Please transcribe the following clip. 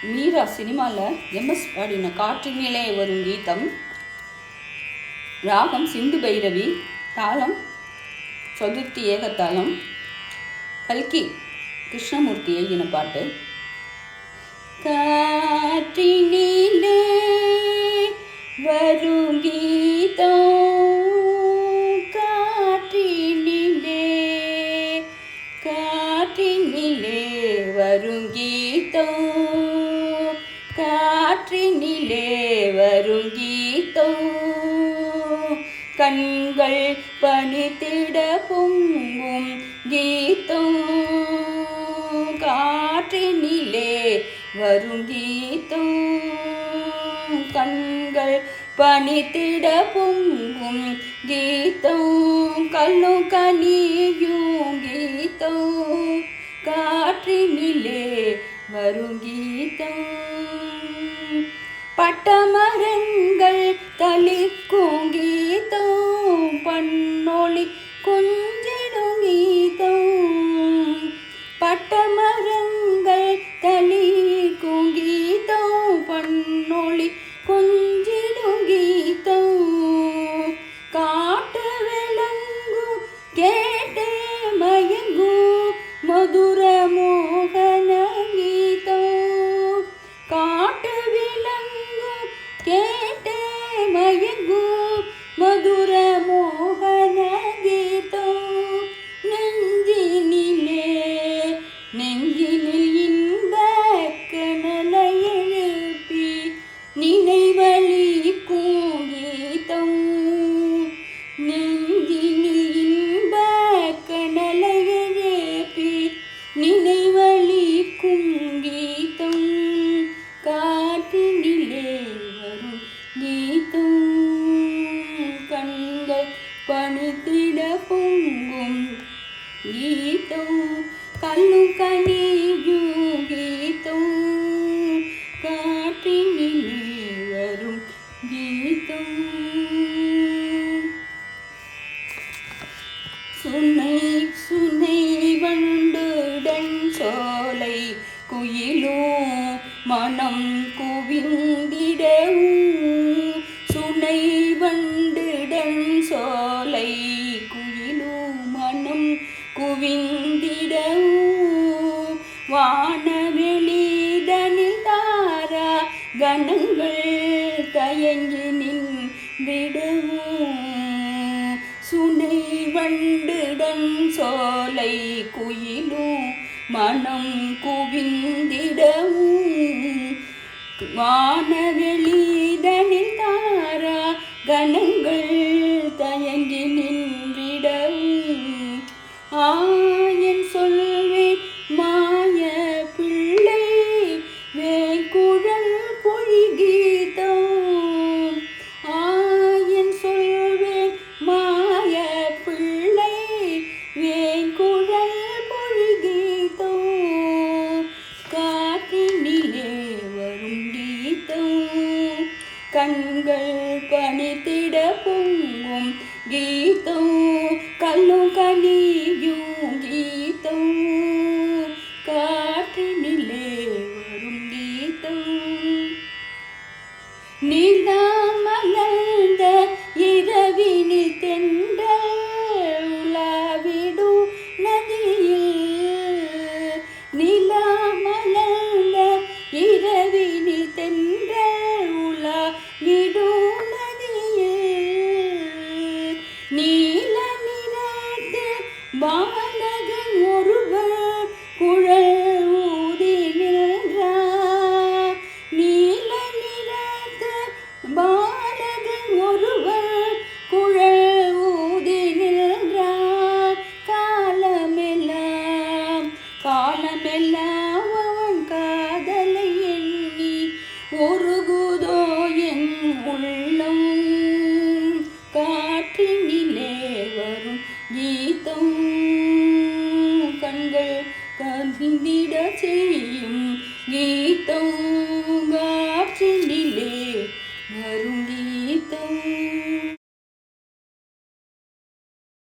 மீரா சினிமாவில் எம்எஸ் பாடின காற்றினிலே வரும் கீதம். ராகம் சிந்து பைரவி, தாளம் சதுர்த்தி ஏகத்தாளம். கல்கி கிருஷ்ணமூர்த்தி எழுதின பாட்டு. காற்றினிலே வரும் கீதம், காற்றினிலே காற்றினிலே வரும் கீதம், காற்றினிலே வரும் கீதம். கண்கள் பனித்திட பொங்கும் கீதம், காற்றினிலே வரும் கீதம். கண்கள் பனித்திட பொங்கும் கீதம், கல்லும் கனியும் கீதம், காற்றினிலே வரும் கீதம். பட்டமரங்கள் தளிக்கும் கீதம், பண்ணொளி கொஞ்சிடும் கீதம். பட்டமரங்கள் தளிக்கும் கீதம், பண்ணொளி கொஞ்சிடும் கீதம். காட்டு விளங்கும் கேட்டு மயங்கும் மதுர மோகன கீதம். காட்டு விளங்கும் கேட்டு மயங்கும் மதுர மோகன கீதம். நெஞ்சினிலே நெஞ்சினில் இன்ப கனலை எழுப்பி நினைவழிக்கும் கீதம். நெஞ்சினில் இன்ப கனலை எழுப்பி நினைவழிக்கும் கீதம், காற்றினிலே வரும் கீதம். கண்கள் பனித்திட பொங்கும் கீதம், கல்லும் கனியும் கீதம், காற்றினிலே வரும் கீதம். சுனை சுனை வண்டுடன் சோலை குயிலும் மனம் குவிந்திடவும். சுனை வண்டுடன் சோலை குயிலும் மனம் குவிந்திடவும். வானவெளிதனில் தாரா கணங்கள் தயங்கி நின்றிடவும். சுனை வண்டுடன் சோலை குயிலும் மனம் குவிந்திடவும். வானவெளிதனில் தாரா கணங்கள் தயங்கி நின்றிடவும். ஆயன் சொல்வேன் மாய பிள்ளை வேங்குழல் பொழிகீதம். ஆயன் சொல்வேன் மாய பிள்ளை வேங்குழல் பொழிகீதம், காற்றினிலே வரும் கீதம். கண்கள் பனித்திட பொங்கும் கீதம், கல்லும் கனியும் கீதம், காற்றினிலே வரும் கீதம். நிலா மலர்ந்த இரவினில் தென்றல் உலாவிடும் நதியில். நிலா மலர்ந்த இரவினில் தென்றல் உலாவிடும் நதியில். நீல நிறத்து பாலகன் ஒருவர் குழல் ஊதி நின்றார். நீல நிறத்து பாலகன் ஒருவர் குழல் ஊதி நின்றார். காலமெல்லாம் காலமெல்லாம் அவன் காதலை எண்ணி ஒருகுதோ என் உள்ளம், காற்றினிலே வரும் கீதம். கண்கள் கவிந்திட செய்யும் கீதம்,